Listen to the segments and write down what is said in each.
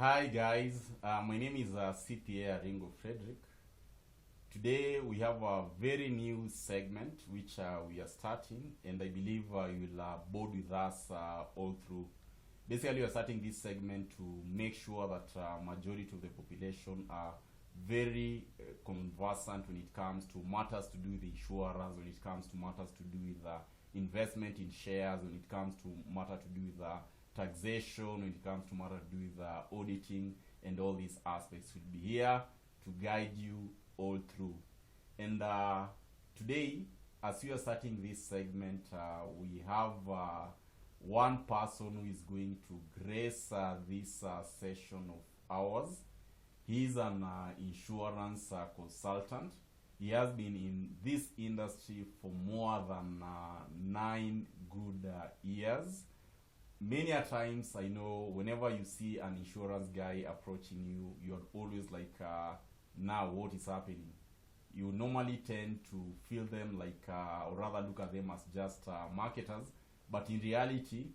Hi guys, my name is CPA Ringo Frederick. Today we have a very new segment which we are starting, and I believe you will board with us all through. Basically, we are starting this segment to make sure that majority of the population are very conversant when it comes to matters to do with insurance, when it comes to matters to do with investment in shares, when it comes to matter to do with taxation, when it comes to matter to do with auditing, and all these aspects will be here to guide you all through. And today, as we are starting this segment, we have one person who is going to grace this session of ours. He is an insurance consultant. He has been in this industry for more than 9 good years. Many a times, I know whenever you see an insurance guy approaching you, you're always like, now what is happening? You normally tend to feel them like, or rather look at them as just marketers, but in reality,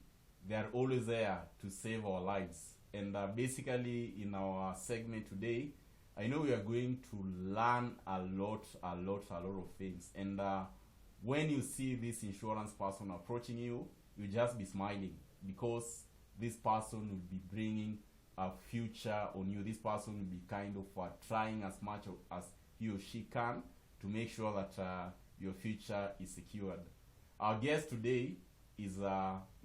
they are always there to save our lives. And basically, in our segment today, I know we are going to learn a lot of things. And when you see this insurance person approaching you, you just be smiling, because this person will be bringing a future on you. This person will be kind of trying as much as he or she can to make sure that your future is secured. Our guest today is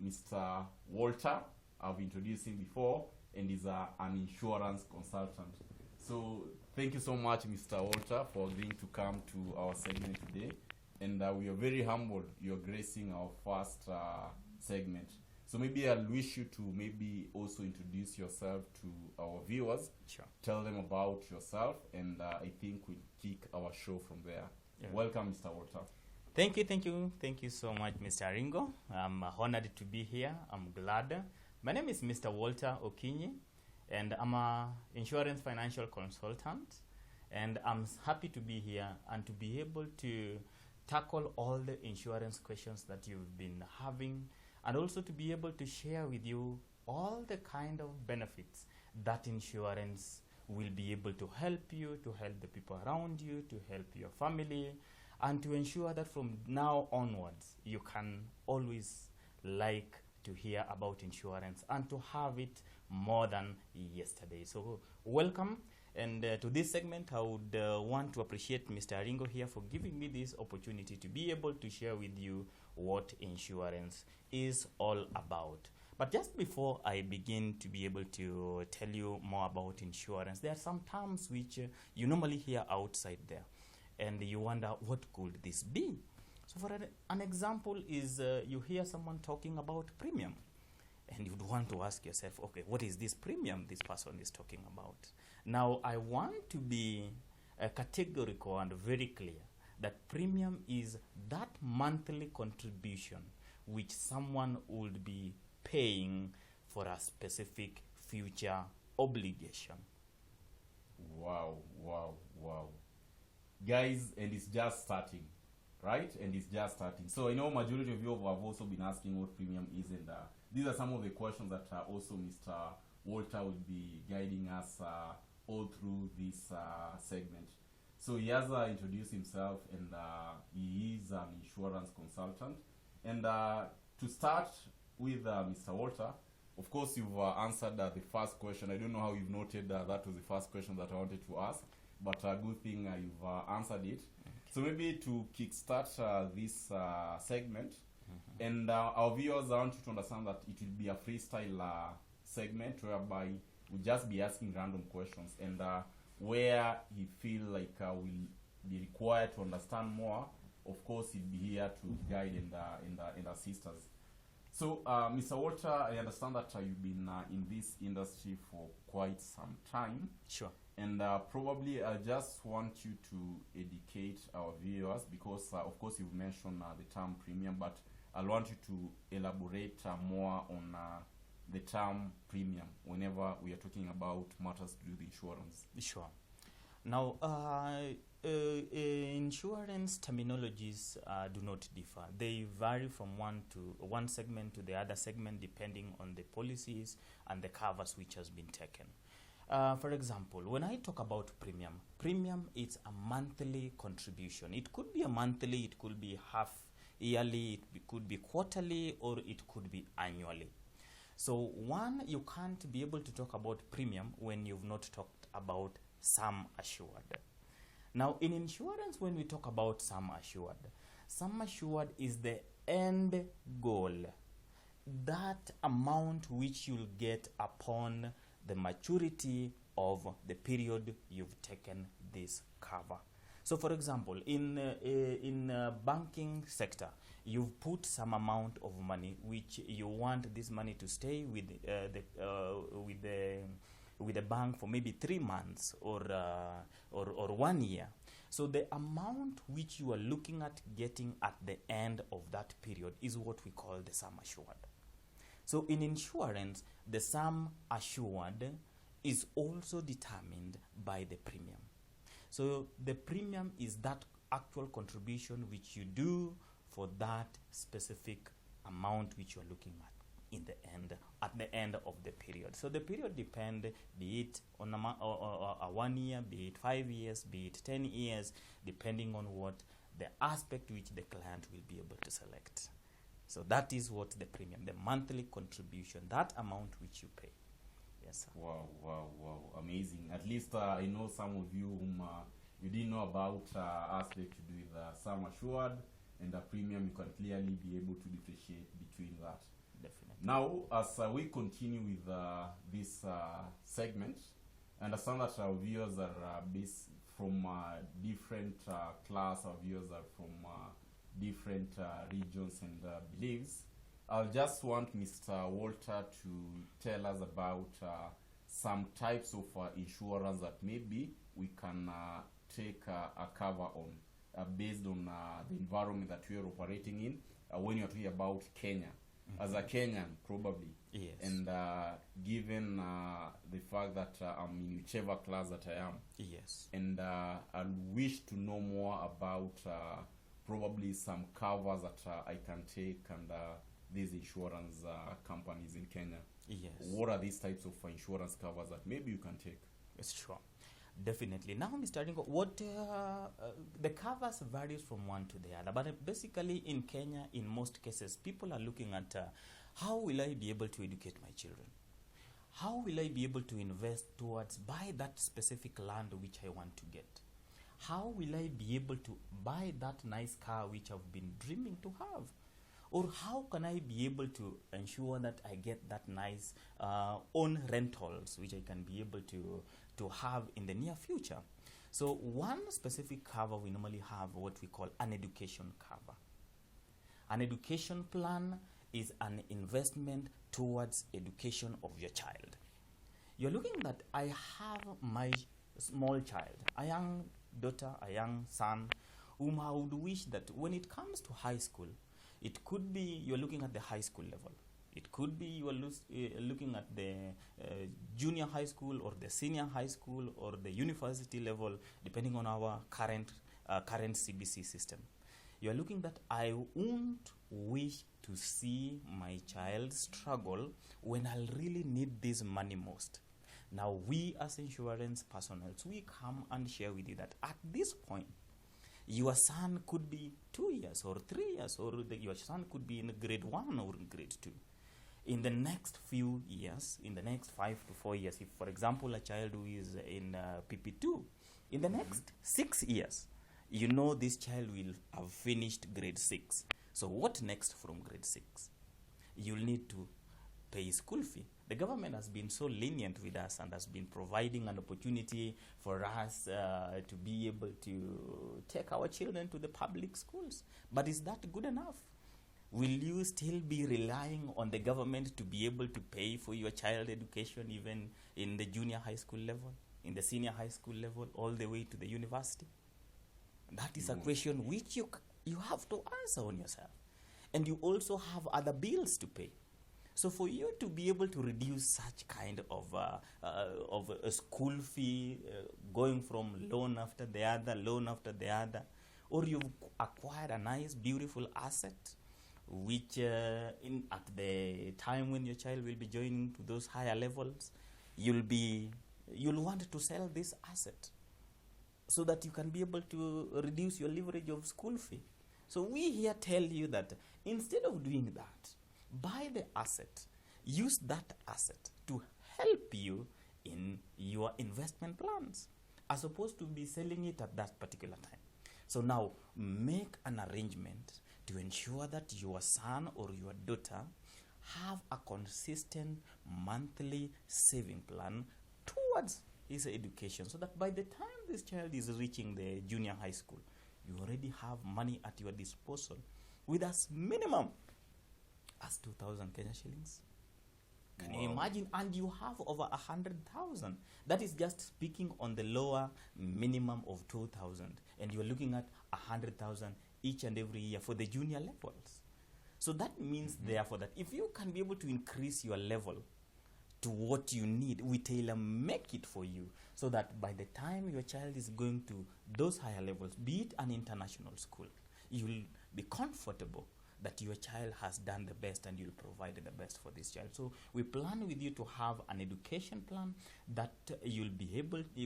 Mr. Walter. I've introduced him before, and is an insurance consultant. So thank you so much, Mr. Walter, for agreeing to come to our segment today. And we are very humbled you're gracing our first segment. So maybe I'll wish you to maybe also introduce yourself to our viewers. Sure. Tell them about yourself, and I think we'll kick our show from there. Yeah. Welcome, Mr. Walter. Thank you so much, Mr. Ringo. I'm honored to be here. I'm glad. My name is Mr. Walter Okinyi, and I'm an insurance financial consultant. And I'm happy to be here and to be able to tackle all the insurance questions that you've been having, and also to be able to share with you all the kind of benefits that insurance will be able to help you, to help the people around you, to help your family, and to ensure that from now onwards, you can always like to hear about insurance and to have it more than yesterday. So welcome. And to this segment, I would want to appreciate Mr. Ringo here for giving me this opportunity to be able to share with you what insurance is all about. But just before I begin to be able to tell you more about insurance, there are some terms which you normally hear outside there, and you wonder, what could this be? So for an example is you hear someone talking about premium, and you'd want to ask yourself, okay, what is this premium this person is talking about? Now, I want to be categorical and very clear that premium is that monthly contribution which someone would be paying for a specific future obligation. Wow. Guys, and it's just starting, right? And it's just starting. So I know majority of you have also been asking what premium is, and these are some of the questions that also Mr. Walter will be guiding us all through this segment. So he has introduced himself, and he is an insurance consultant. And to start with Mr. Walter, of course you've answered the first question. I don't know how you've noted that was the first question that I wanted to ask, but a good thing you've answered it. So maybe to kickstart this segment, and our viewers, I want you to understand that it will be a freestyle segment whereby we'll just be asking random questions, and where he feel like will be required to understand more, of course he'll be here to guide and assist us. So Mr. Walter, I understand that you've been in this industry for quite some time. Sure. And probably I just want you to educate our viewers, because of course you've mentioned the term premium, but I want you to elaborate more on the term premium whenever we are talking about matters to do with insurance. Sure. Now, insurance terminologies do not differ. They vary from one segment to the other segment depending on the policies and the covers which has been taken. For example, when I talk about premium is a monthly contribution. It could be a monthly, it could be half yearly, it could be quarterly, or it could be annually. So one, you can't be able to talk about premium when you've not talked about sum assured. Now, in insurance, when we talk about sum assured is the end goal, that amount which you'll get upon the maturity of the period you've taken this cover. So, for example, in banking sector, you've put some amount of money which you want this money to stay with the bank for maybe 3 months or 1 year. So the amount which you are looking at getting at the end of that period is what we call the sum assured. So in insurance, the sum assured is also determined by the premium. So the premium is that actual contribution which you do for that specific amount which you are looking at at the end of the period. So the period depends, be it on a 1 year, be it 5 years, be it 10 years, depending on what the aspect which the client will be able to select. So that is what the premium, the monthly contribution, that amount which you pay. Yes, sir. Wow, amazing. At least I know some of you whom you didn't know about aspect to do with sum assured and the premium. You can clearly be able to differentiate between that. Definitely. Now, as we continue with this segment, I understand that our viewers are based from different class. Our viewers are from different regions and beliefs. I'll just want Mr. Walter to tell us about some types of insurance that maybe we can take a cover on based on the environment that we are operating in when you're talking about Kenya. Mm-hmm. As a Kenyan, probably. Yes. And given the fact that I'm in whichever class that I am. Yes. And I wish to know more about probably some covers that I can take and these insurance companies in Kenya. Yes. What are these types of insurance covers that maybe you can take? Yes, sure. Definitely. Now, Mr. Ringo, what the covers varies from one to the other, but basically in Kenya, in most cases, people are looking at how will I be able to educate my children? How will I be able to invest towards buy that specific land which I want to get? How will I be able to buy that nice car which I've been dreaming to have? Or how can I be able to ensure that I get that nice own rentals which I can be able to have in the near future? So one specific cover we normally have what we call an education cover. An education plan is an investment towards education of your child. You're looking at, I have my small child, a young daughter, a young son, whom I would wish that when it comes to high school, it could be you're looking at the high school level. It could be you are looking at the junior high school or the senior high school or the university level, depending on our current CBC system. You are looking that I won't wish to see my child struggle when I'll really need this money most. Now, we as insurance personnel, we come and share with you that at this point, your son could be 2 years or 3 years, or your son could be in grade 1 or in grade 2. In the next few years, in the next 5 to 4 years, if, for example, a child who is in PP2, in the next 6 years, you know this child will have finished grade 6. So what next from grade 6? You'll need to pay school fee. The government has been so lenient with us and has been providing an opportunity for us to be able to take our children to the public schools. But is that good enough? Will you still be relying on the government to be able to pay for your child education even in the junior high school level, in the senior high school level, all the way to the university? That is a question which you have to answer on yourself. And you also have other bills to pay. So for you to be able to reduce such kind of a school fee, going from loan after the other, or you've acquired a nice, beautiful asset, which at the time when your child will be joining to those higher levels, you'll want to sell this asset so that you can be able to reduce your leverage of school fee. So we here tell you that instead of doing that, buy the asset, use that asset to help you in your investment plans, as opposed to be selling it at that particular time. So now make an arrangement to ensure that your son or your daughter have a consistent monthly saving plan towards his education, so that by the time this child is reaching the junior high school, you already have money at your disposal with as minimum as 2,000 Kenya shillings. Can you imagine? And you have over 100,000. That is just speaking on the lower minimum of 2,000. And you're looking at 100,000 each and every year for the junior levels. So that means, therefore, that if you can be able to increase your level to what you need, we tailor make it for you, so that by the time your child is going to those higher levels, be it an international school, you'll be comfortable that your child has done the best and you'll provide the best for this child. So we plan with you to have an education plan that your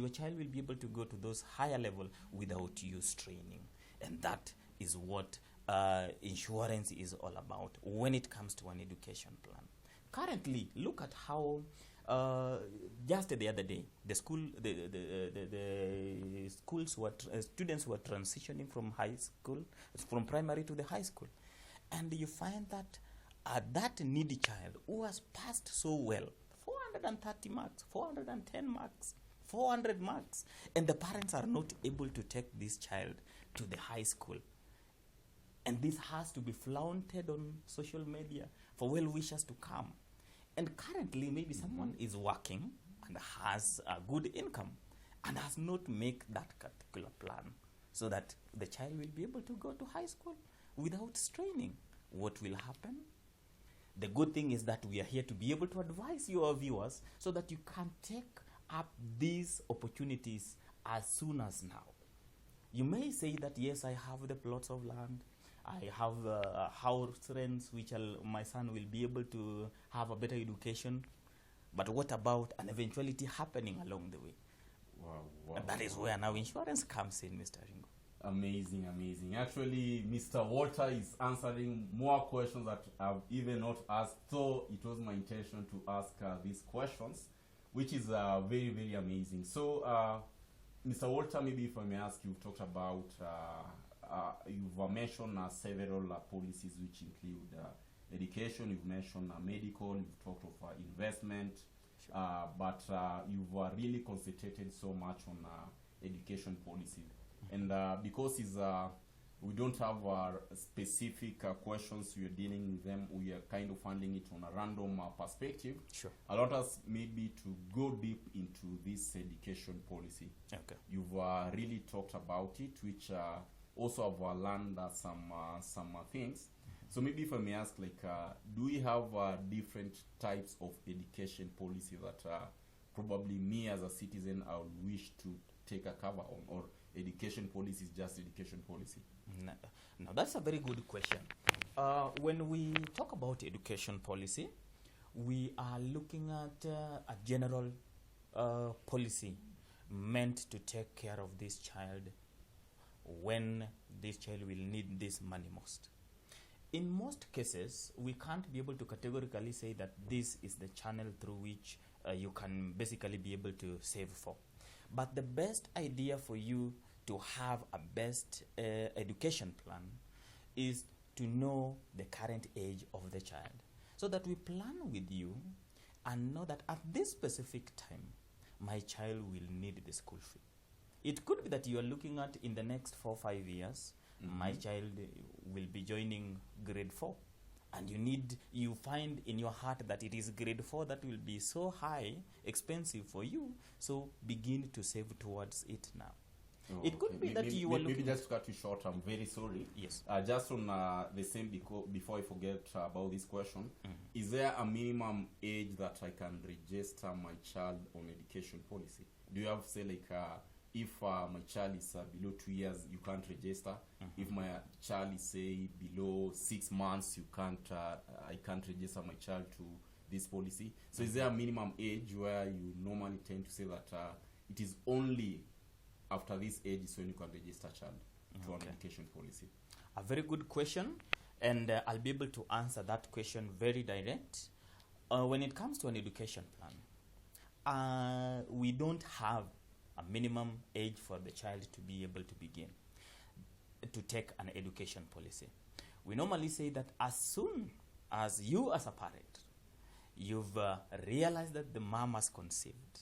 child will be able to go to those higher level without you straining. And that is what insurance is all about when it comes to an education plan. Currently, look at how just the other day, the students were transitioning from from primary to the high school. And you find that that needy child who has passed so well, 430 marks, 410 marks, 400 marks, and the parents are not able to take this child to the high school. And this has to be flaunted on social media for well-wishers to come. And currently, maybe someone is working and has a good income and has not made that particular plan so that the child will be able to go to high school without straining. What will happen? The good thing is that we are here to be able to advise your viewers so that you can take up these opportunities as soon as now. You may say that, yes, I have the plots of land, I have house rents which my son will be able to have a better education, but what about an eventuality happening along the way? Wow. And that is where now insurance comes in, Mr. Ringo. Amazing. Actually, Mr. Walter is answering more questions that I've even not asked, so it was my intention to ask these questions, which is very, very amazing. So, Mr. Walter, maybe if I may ask, you've talked about, you've mentioned several policies which include education, you've mentioned medical, you've talked of investment, sure. But you've really concentrated so much on education policy. And because we don't have specific questions, we are dealing with them, we are kind of handling it on a random perspective. Sure. Allow us maybe to go deep into this education policy. Okay. You've really talked about it, which also have learned some things. So maybe if I may ask, like, do we have different types of education policy that probably me as a citizen I would wish to take a cover on, or education policy is just education policy? No, that's a very good question. When we talk about education policy, we are looking at a general policy meant to take care of this child when this child will need this money most. In most cases, we can't be able to categorically say that this is the channel through which you can basically be able to save for. But the best idea for you to have a best education plan is to know the current age of the child, so that we plan with you and know that at this specific time, my child will need the school fee. It could be that you are looking at in the next 4 or 5 years, my child will be joining grade 4. And you find in your heart that it is grade 4 that will be so high, expensive for you. So begin to save towards it now. It could be that you are maybe looking... just to cut you short, I'm very sorry. Yes. Just on the same, before I forget about this question, is there a minimum age that I can register my child on education policy? Do you have, say, like, if my child is below 2 years, you can't register? If my child is, say, below 6 months, you can't. I can't register my child to this policy. So is there a minimum age where you normally tend to say that it is only after this age is when you can register a child to an education policy? A very good question, and I'll be able to answer that question very direct. When it comes to an education plan, we don't have a minimum age for the child to be able to begin to take an education policy. We normally say that as soon as you as a parent, you've realized that the mom has conceived,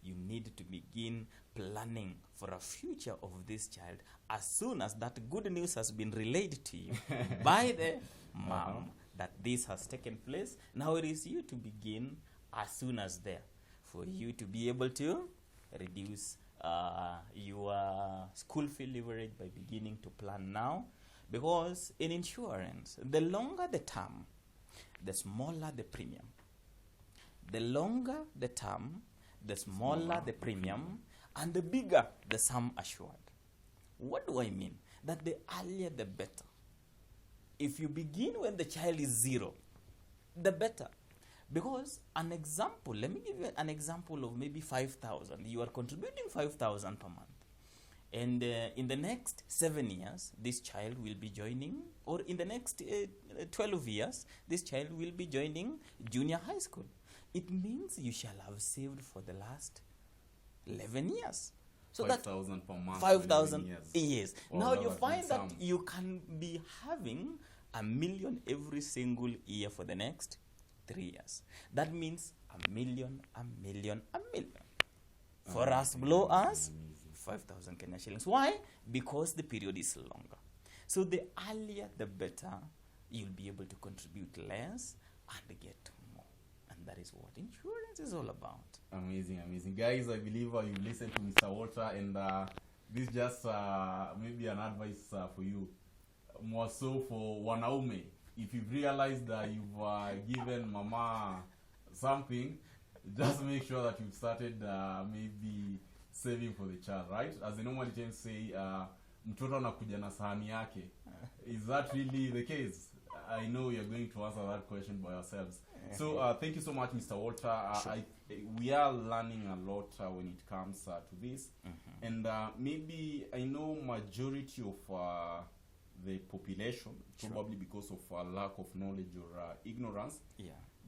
you need to begin planning for a future of this child as soon as that good news has been relayed to you by the mom that this has taken place. Now it is you to begin as soon as there, for you to be able to reduce your school fee leverage by beginning to plan now. Because in insurance, the longer the term, the smaller the premium. The longer the term, the smaller the premium, and the bigger the sum assured. What do I mean? That the earlier the better. If you begin when the child is 0, the better. Because an example, let me give you an example of maybe 5,000. You are contributing 5,000 per month. And in the next 7 years, this child will be joining, or in the next 12 years, this child will be joining junior high school. It means you shall have saved for the last 11 years. So 5,000 per month. 5,000 years. Well, now you find that you can be having $1 million every single year for the next 3 years. That means $1 million, $1 million, $1 million. For us, below us, 5,000 Kenya shillings. Why? Because the period is longer. So the earlier, the better. You'll be able to contribute less and get more. And that is what insurance is all about. Amazing, amazing. Guys, I believe you listened to Mr. Walter, and this just maybe an advice for you. More so for wanaume. If you've realized that you've given mama something, just make sure that you've started maybe saving for the child, right? As they normally tend to say, mtoto anakuja na sahani yake. Is that really the case? I know you're going to answer that question by yourselves. So thank you so much, Mr. Walter. Sure. We are learning a lot when it comes to this. And maybe I know majority of the population, probably because of lack of knowledge or ignorance,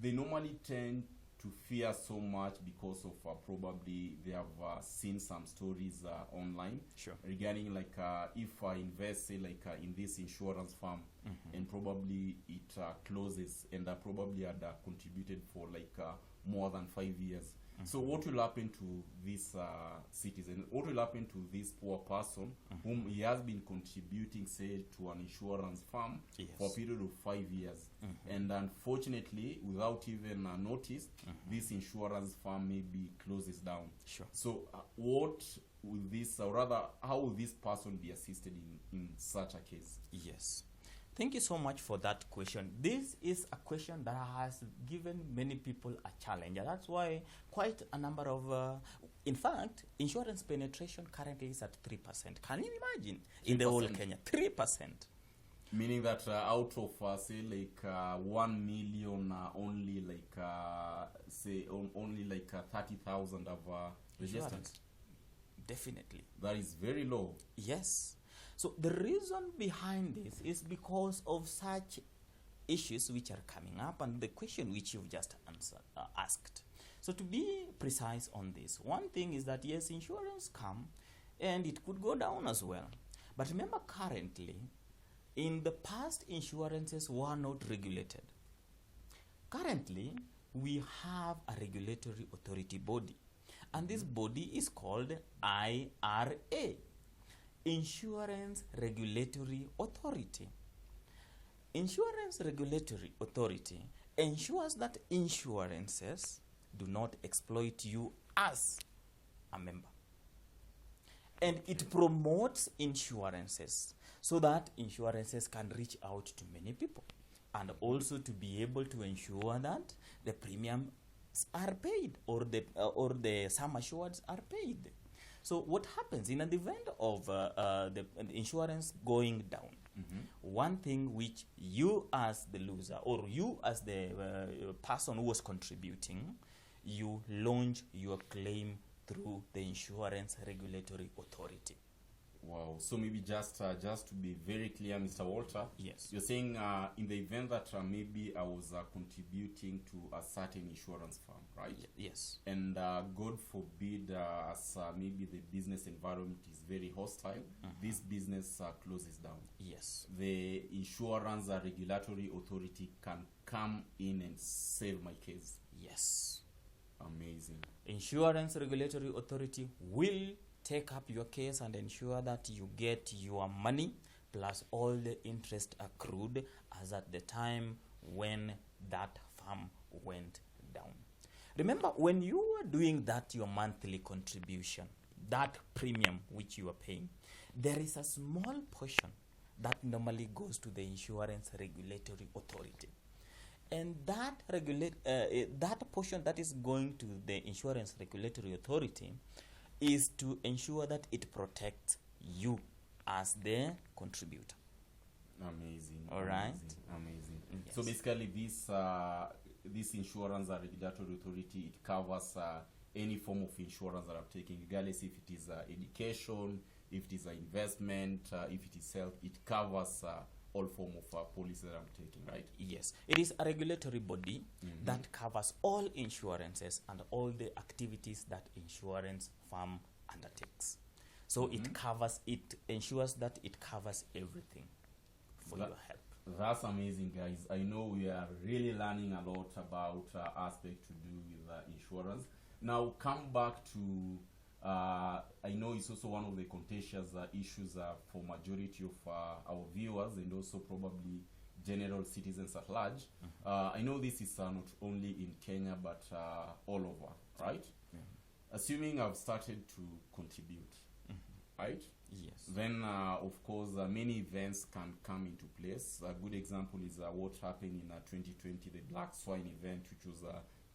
they normally tend to fear so much because of probably they have seen some stories online regarding like if I invest, say, like in this insurance firm and probably it closes, and I probably had contributed for like more than 5 years. So what will happen to this citizen? What will happen to this poor person whom he has been contributing, say, to an insurance firm for a period of 5 years? And unfortunately, without even notice, this insurance firm maybe closes down. So what will this, or rather, how will this person be assisted in such a case? Thank you so much for that question. This is a question that has given many people a challenge. And that's why quite a number of, in fact, insurance penetration currently is at 3%. Can you imagine? 3%. In the whole Kenya, 3%. Meaning that out of, say, like 1 million, only like, say, only like 30,000 have registered. Definitely. That is very low. Yes. So the reason behind this is because of such issues which are coming up and the question which you've just asked. So to be precise on this, one thing is that yes, insurance come and it could go down as well. But remember, currently, in the past, insurances were not regulated. Currently, we have a regulatory authority body, and this body is called IRA. Insurance Regulatory Authority. Insurance Regulatory Authority ensures that insurances do not exploit you as a member. And it promotes insurances so that insurances can reach out to many people, and also to be able to ensure that the premiums are paid, or the sum assureds are paid. So what happens in an event of the insurance going down? One thing which you as the loser, or you as the person who was contributing, you launch your claim through the Insurance Regulatory Authority. Wow. So maybe just to be very clear, Mr. Walter. Yes. You're saying in the event that maybe I was contributing to a certain insurance firm, right? Yes. And God forbid, as maybe the business environment is very hostile, this business closes down. Yes. The Insurance Regulatory Authority can come in and save my case. Yes. Amazing. Insurance Regulatory Authority will take up your case and ensure that you get your money plus all the interest accrued as at the time when that farm went down. Remember, when you are doing that, your monthly contribution, that premium which you are paying, there is a small portion that normally goes to the Insurance Regulatory Authority. And that portion that is going to the Insurance Regulatory Authority is to ensure that it protects you as the contributor. Amazing. All right. Amazing. Yes. So basically, this Insurance Regulatory Authority, it covers any form of insurance that I'm taking, regardless if it is education, if it is investment, if it is health. It covers all form of policy that I'm taking, right? Yes. It is a regulatory body that covers all insurances and all the activities that insurance firm undertakes. So it ensures that it covers everything for your help. That's amazing, guys. I know we are really learning a lot about aspects to do with insurance. Now, come back to I know it's also one of the contentious issues for majority of our viewers, and also probably general citizens at large. I know this is not only in Kenya but all over, right? Assuming I've started to contribute, right? Yes. Then, of course, many events can come into place. A good example is what happened in 2020, the Black Swine event, which was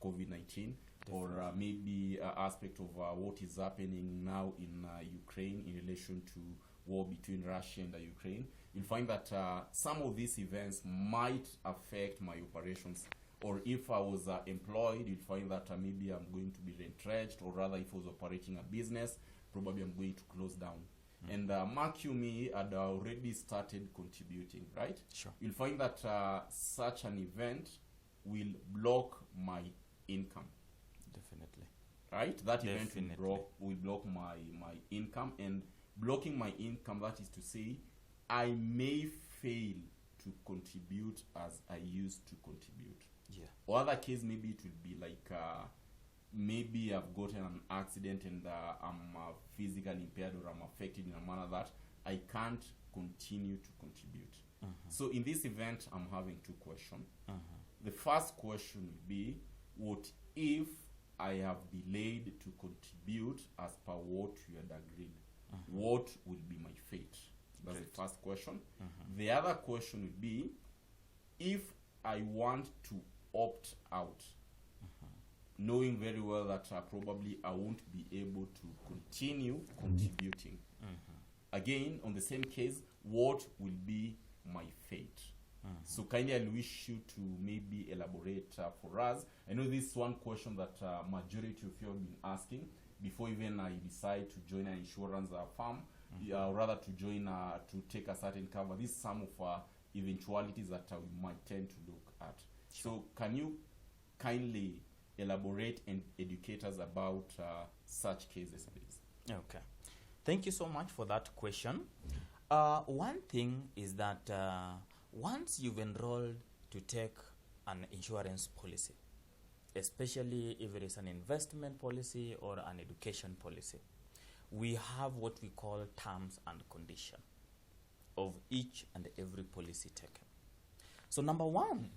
COVID-19. Or maybe aspect of what is happening now in Ukraine in relation to war between Russia and Ukraine. You'll find that some of these events might affect my operations. Or if I was employed, you'll find that maybe I'm going to be retrenched, or rather if I was operating a business, probably I'm going to close down. And mark you me, I'd already started contributing, right? Sure. You'll find that such an event will block my income. Definitely. Right? That Definitely. event will block my income, and blocking my income, that is to say, I may fail to contribute as I used to contribute. Yeah. Or other case, maybe it will be like maybe I've gotten an accident and I'm physically impaired, or I'm affected in a manner that I can't continue to contribute. So in this event, I'm having two questions. The first question will be, what if I have delayed to contribute as per what you had agreed? What will be my fate? That's the first question. The other question will be, if I want to opt out, knowing very well that probably I won't be able to continue contributing. Again, on the same case, what will be my fate? So kindly I wish you to maybe elaborate for us. I know this is one question that majority of you have been asking before even I decide to join an insurance firm, rather to join to take a certain cover. This is some of eventualities that we might tend to look at. So can you kindly elaborate and educate us about such cases, please? Okay. Thank you so much for that question. One thing is that once you've enrolled to take an insurance policy, especially if it is an investment policy or an education policy, we have what we call terms and conditions of each and every policy taken. So number one,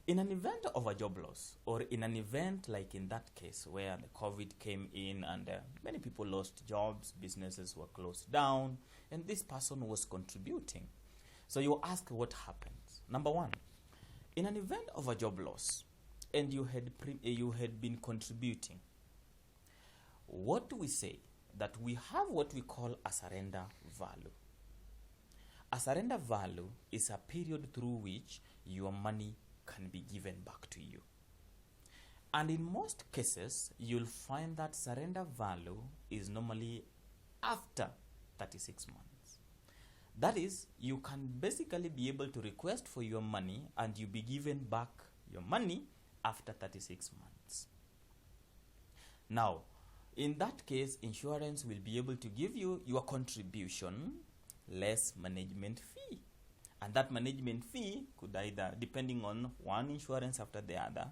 In an event of a job loss, or in an event like in that case where the COVID came in and many people lost jobs, businesses were closed down, and this person was contributing. So you ask what happens. Number one, in an event of a job loss, and you had been contributing, what do we say? That we have what we call a surrender value. A surrender value is a period through which your money can be given back to you. And in most cases, you'll find that surrender value is normally after 36 months. That is, you can basically be able to request for your money and you be given back your money after 36 months. Now, in that case, insurance will be able to give you your contribution less management fee. And that management fee could either, depending on one insurance after the other,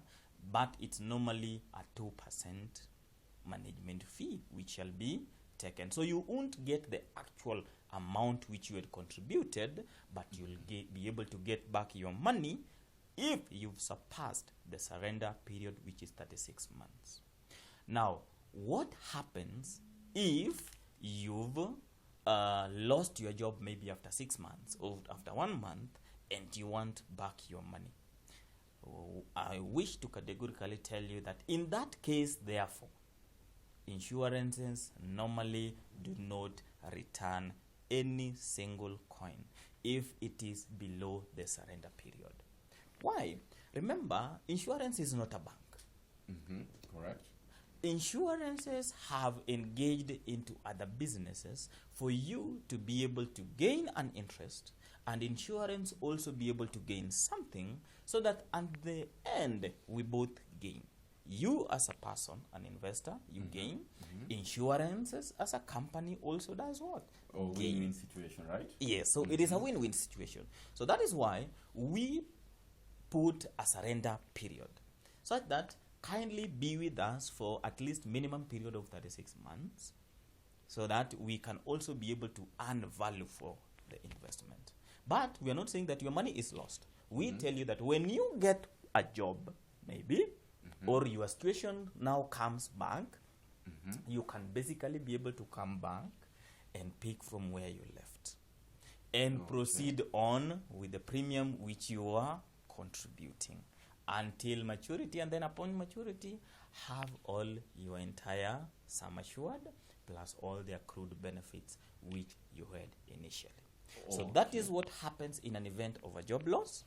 but it's normally a 2% management fee which shall be taken. So you won't get the actual amount which you had contributed, but you'll be able to get back your money if you've surpassed the surrender period, which is 36 months. Now, what happens if you've lost your job maybe after 6 months or after 1 month and you want back your money? I wish to categorically tell you that in that case, therefore, insurances normally do not return any single coin if it is below the surrender period. Why? Remember, insurance is not a bank. Correct. Insurances have engaged into other businesses for you to be able to gain an interest, and insurance also be able to gain something, so that at the end we both gain. You as a person, an investor, you gain. Insurances as a company also does what? Win-win situation, right? Yes, so it is a win-win situation. So that is why we put a surrender period, so that kindly be with us for at least minimum period of 36 months, so that we can also be able to earn value for the investment. But we are not saying that your money is lost. We tell you that when you get a job, maybe, or your situation now comes back, you can basically be able to come back and pick from where you left and proceed on with the premium which you are contributing until maturity, and then upon maturity have all your entire sum assured plus all the accrued benefits which you had initially. So that is what happens in an event of a job loss,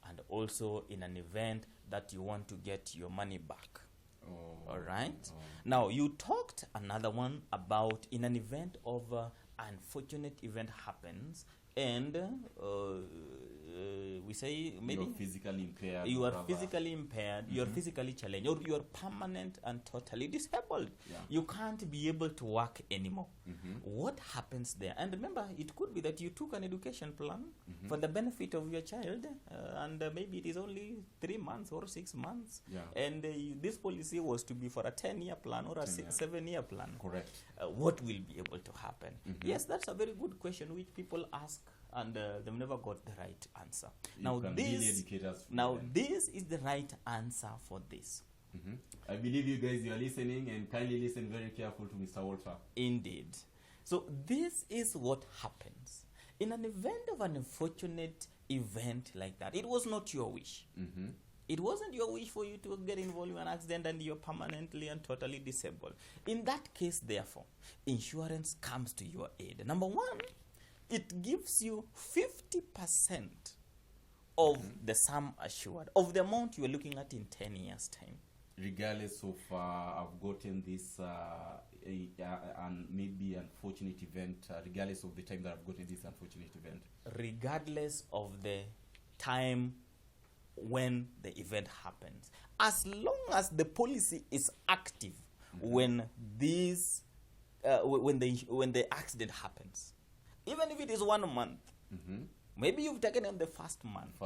and also in an event that you want to get your money back. All right. Now, you talked another one about in an event of unfortunate event happens, and we say maybe you're physically impaired. You are physically impaired, you are physically challenged, or you are permanent and totally disabled. You can't be able to work anymore. What happens there? And remember, it could be that you took an education plan for the benefit of your child, and maybe it is only 3 months or 6 months, and this policy was to be for a 10-year plan or a 7-year plan. Correct. What will be able to happen? Yes, that's a very good question which people ask, and they've never got the right answer. This is the right answer for this. I believe you guys, you are listening, and kindly listen very careful to Mr. Walter. Indeed. So this is what happens in an event of an unfortunate event like that. It was not your wish. It wasn't your wish for you to get involved in an accident and you're permanently and totally disabled. In that case, therefore, insurance comes to your aid. Number one, it gives you 50% of the sum assured, of the amount you are looking at in 10 years' time. Regardless of I've gotten this maybe unfortunate event, regardless of the time that I've gotten this unfortunate event. Regardless of the time when the event happens. As long as the policy is active when this when the accident happens. Even if it is 1 month. Maybe you've taken in the first month.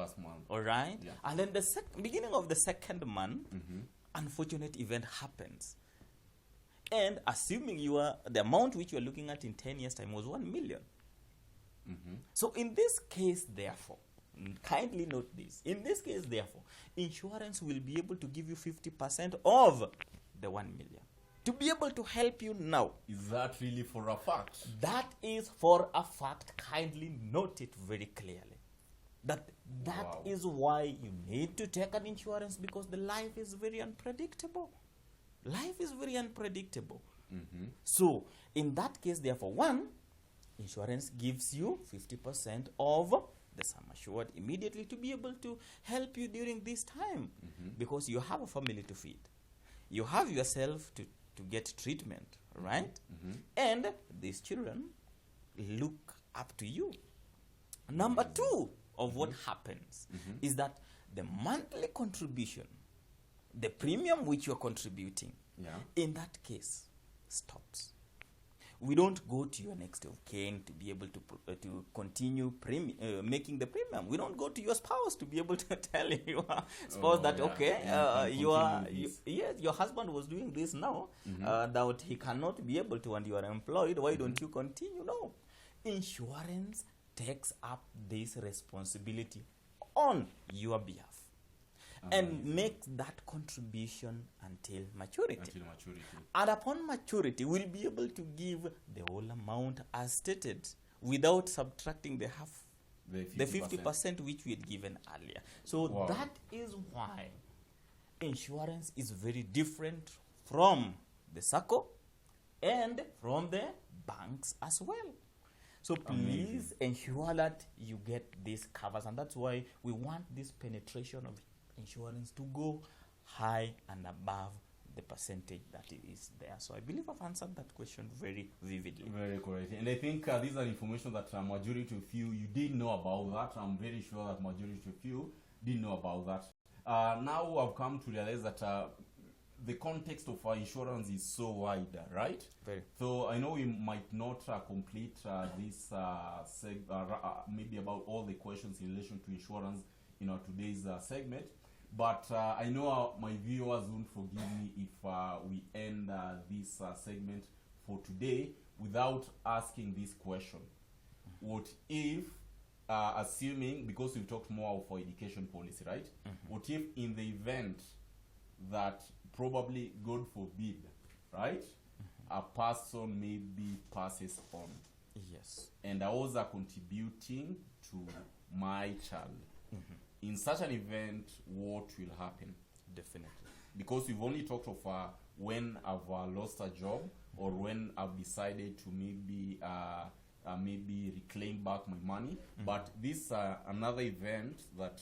All right? Yeah. And then the beginning of the second month, unfortunate event happens. And assuming the amount which you are looking at in 10 years' time was 1 million. So in this case, therefore, Kindly note this. In this case, therefore, insurance will be able to give you 50% of the 1 million. To be able to help you now. Is that really for a fact? That is for a fact. Kindly note it very clearly. That Wow. is why you need to take an insurance, because the life is very unpredictable. Life is very unpredictable. Mm-hmm. So, in that case, therefore, one, insurance gives you 50% of the sum assured immediately to be able to help you during this time, because you have a family to feed. You have yourself to get treatment, right? And these children look up to you. Number two of what happens is that the monthly contribution, the premium which you're contributing, in that case, stops. We don't go to your next of kin to be able to continue making the premium. We don't go to your spouse to be able to tell your spouse that your husband was doing this now, that he cannot be able to, and you are employed. Why don't you continue? No, insurance takes up this responsibility on your behalf. And makes that contribution until maturity. And upon maturity, we'll be able to give the whole amount as stated without subtracting the 50% which we had given earlier. So that is why insurance is very different from the SACCO and from the banks as well. So please ensure that you get these covers, and that's why we want this penetration of insurance to go high and above the percentage that it is there. So I believe I've answered that question very vividly. Very correct. And I think these are information that majority of you didn't know about that. I'm very sure that majority of you didn't know about that. Now I've come to realize that the context of our insurance is so wide, right? Very. So I know we might not complete this maybe about all the questions in relation to insurance in our today's segment. But I know my viewers won't forgive me if we end this segment for today without asking this question. What if, assuming, because we've talked more of our education policy, right? What if in the event that probably, God forbid, right, a person maybe passes on? Yes. And I was contributing to my child. In such an event, what will happen? Definitely. Because we've only talked of when I've lost a job, or when I've decided to maybe reclaim back my money. But this another event that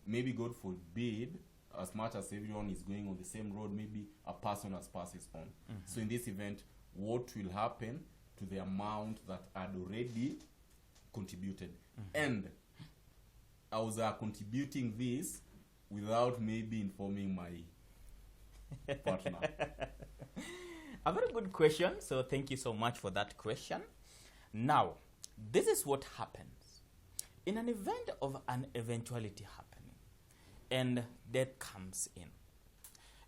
maybe, God forbid, as much as everyone is going on the same road, maybe a person has passes on. So in this event, what will happen to the amount that I'd already contributed? And I was contributing this without maybe informing my partner. A very good question. So thank you so much for that question. Now, this is what happens. In an event of an eventuality happening, and death comes in.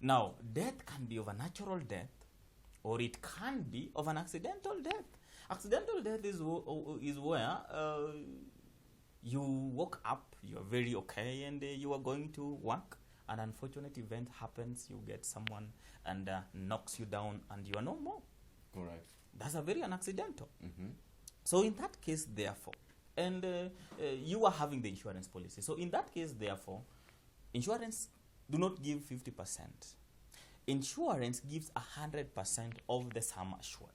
Now, death can be of a natural death, or it can be of an accidental death. Accidental death is where you woke up, you're very okay, and you are going to work. An unfortunate event happens, you get someone and knocks you down, and you are no more. Correct. That's a very unaccidental. So in that case, therefore, and you are having the insurance policy. So in that case, therefore, insurance do not give 50%. Insurance gives 100% of the sum assured.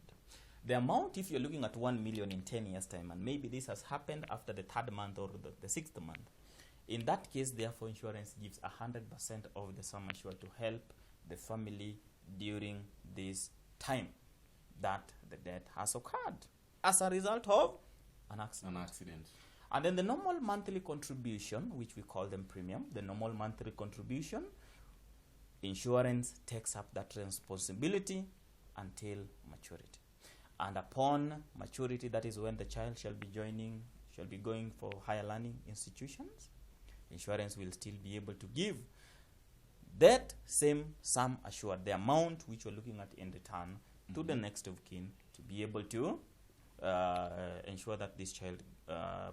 The amount, if you're looking at 1 million in 10 years' time, and maybe this has happened after the 3rd month or the 6th month, in that case, therefore, insurance gives 100% of the sum assured to help the family during this time that the death has occurred as a result of an accident. And then the normal monthly contribution, which we call them premium, the normal monthly contribution, insurance takes up that responsibility until maturity. And upon maturity, that is when the child shall be going for higher learning institutions. Insurance will still be able to give that same sum assured, the amount which we're looking at in return, to the next of kin to be able to ensure that this child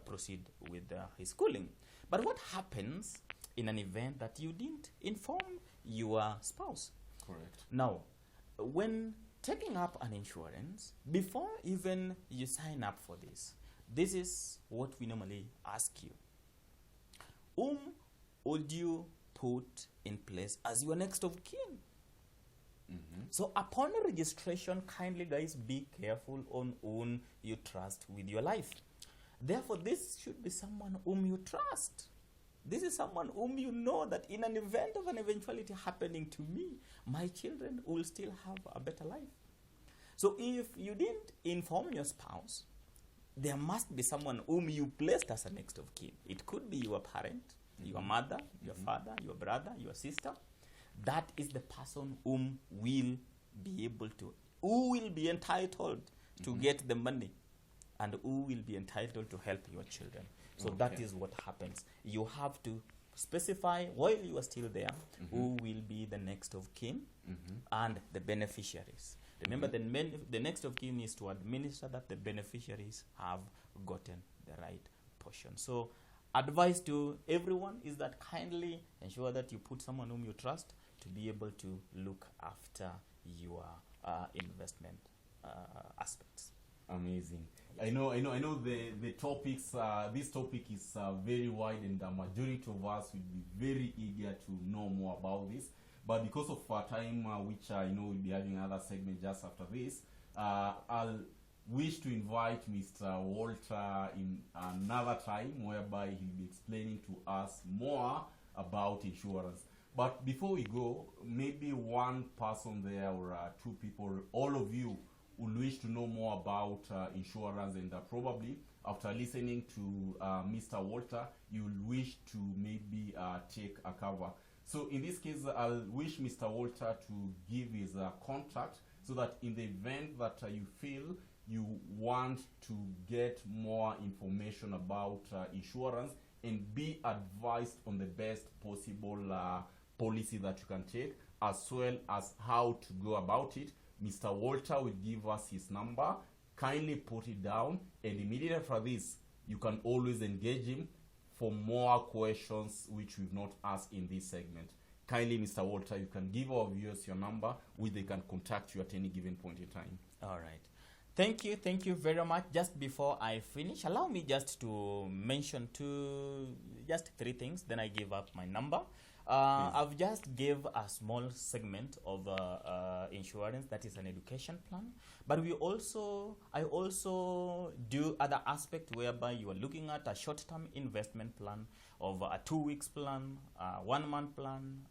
proceed with his schooling. But what happens in an event that you didn't inform your spouse? Correct. Now, when taking up an insurance, before even you sign up for this is what we normally ask you. Whom would you put in place as your next of kin? So upon registration, kindly guys, be careful on whom you trust with your life. Therefore, this should be someone whom you trust. This is someone whom you know that in an event of an eventuality happening to me, my children will still have a better life. So if you didn't inform your spouse, there must be someone whom you placed as a next of kin. It could be your parent, your mother, your father, your brother, your sister. That is the person whom will be able to, who will be entitled to get the money, and who will be entitled to help your children. So that is what happens. You have to specify while you are still there who will be the next of kin and the beneficiaries. Remember, the next of kin is to administer that the beneficiaries have gotten the right portion. So advice to everyone is that kindly ensure that you put someone whom you trust to be able to look after your investment aspects. Amazing. I know the topics, this topic is very wide, and the majority of us will be very eager to know more about this. But because of our time, which I know we'll be having another segment just after this, I'll wish to invite Mr. Walter in another time, whereby he'll be explaining to us more about insurance. But before we go, maybe one person there or two people, all of you, will wish to know more about insurance, and probably after listening to Mr. Walter, you'll wish to maybe take a cover. So in this case, I'll wish Mr. Walter to give his contact, so that in the event that you feel you want to get more information about insurance and be advised on the best possible policy that you can take, as well as how to go about it, Mr. Walter will give us his number. Kindly put it down, and immediately after this, you can always engage him for more questions which we've not asked in this segment. Kindly, Mr. Walter, you can give our viewers your number, which they can contact you at any given point in time. All right. Thank you very much. Just before I finish, allow me just to mention just three things, then I give up my number. I've just gave a small segment of insurance, that is an education plan, but I also do other aspect whereby you are looking at a short-term investment plan of a 2 weeks plan, 1 month plan.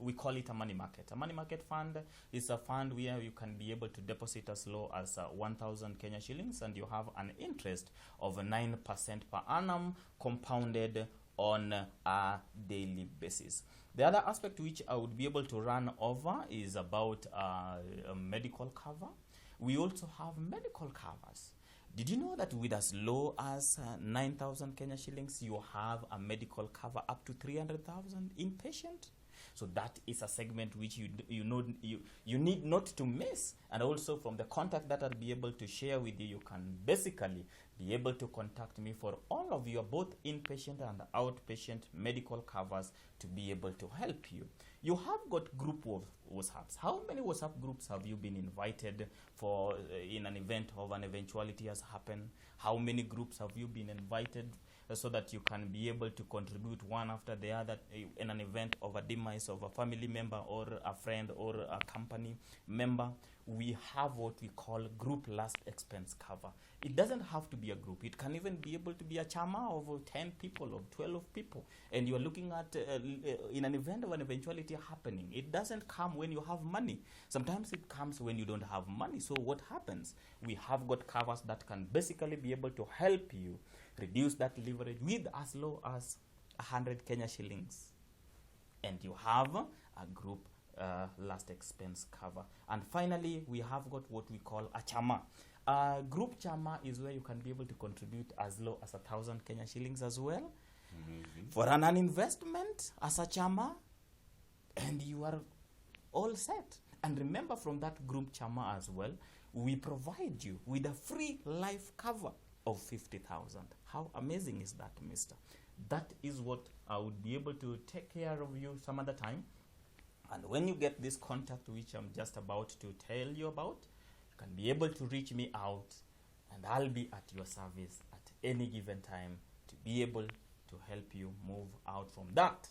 We call it a money market. A money market fund is a fund where you can be able to deposit as low as 1,000 Kenya shillings, and you have an interest of 9% per annum compounded on a daily basis. The other aspect which I would be able to run over is about a medical cover. We also have medical covers. Did you know that with as low as 9,000 Kenya shillings, you have a medical cover up to 300,000 inpatient? So that is a segment which you need not to miss. And also from the contact that I'll be able to share with you, you can basically be able to contact me for all of your both inpatient and outpatient medical covers to be able to help you. You have got group of WhatsApps. How many WhatsApp groups have you been invited for in an event of an eventuality has happened? How many groups have you been invited so that you can be able to contribute one after the other in an event of a demise of a family member or a friend or a company member? We have what we call group last expense cover. It doesn't have to be a group. It can even be able to be a chama of 10 people or 12 people. And you are looking at, in an event of an eventuality happening, it doesn't come when you have money. Sometimes it comes when you don't have money. So what happens? We have got covers that can basically be able to help you reduce that leverage with as low as 100 Kenya shillings. And you have a group last expense cover. And finally, we have got what we call a chama. Group chama is where you can be able to contribute as low as 1,000 Kenya shillings as well. Amazing. For an investment as a chama, and you are all set. And remember, from that group chama as well, we provide you with a free life cover of 50,000. How amazing is that, mister? That is what I would be able to take care of you some other time. And when you get this contact, which I'm just about to tell you about, you can be able to reach me out, and I'll be at your service at any given time to be able to help you move out from that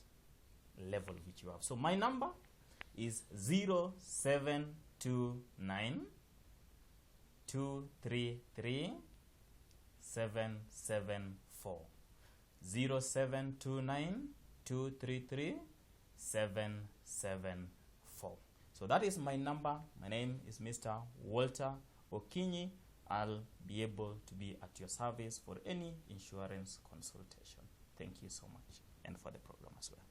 level which you have. So my number is 0729 233 774. 0729 233 774. So that is my number. My name is Mr. Walter Okinyi. I'll be able to be at your service for any insurance consultation. Thank you so much, and for the program as well.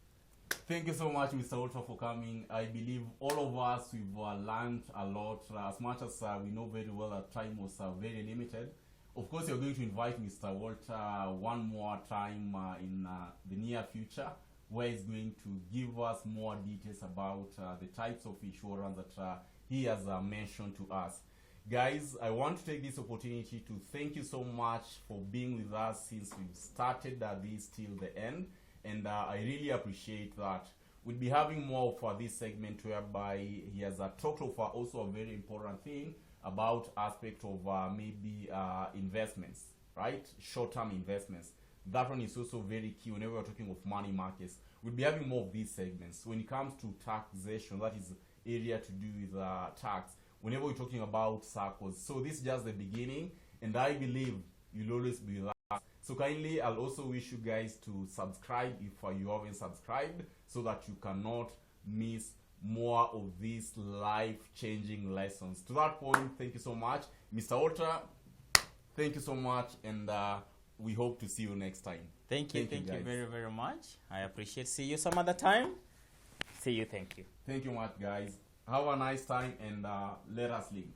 Thank you so much, Mr. Walter, for coming. I believe all of us, we've learned a lot. As much as we know very well that time was very limited. Of course, you're going to invite Mr. Walter one more time in the near future, where he's going to give us more details about the types of insurance that he has mentioned to us. Guys, I want to take this opportunity to thank you so much for being with us since we've started this till the end. And I really appreciate that. We'll be having more for this segment whereby he has talked of also a very important thing about aspect of maybe investments, right? Short-term investments. That one is also very key whenever we're talking of money markets. We'll be having more of these segments. When it comes to taxation, that is area to do with tax. Whenever we're talking about circles. So this is just the beginning, and I believe you'll always be with us. So kindly, I'll also wish you guys to subscribe if you haven't subscribed, so that you cannot miss more of these life-changing lessons. To that point, thank you so much. Mr. Walter, thank you so much, and we hope to see you next time. Thank you very, very much. I appreciate. See you some other time. See you. Thank you. Thank you much, guys. Have a nice time, and let us link.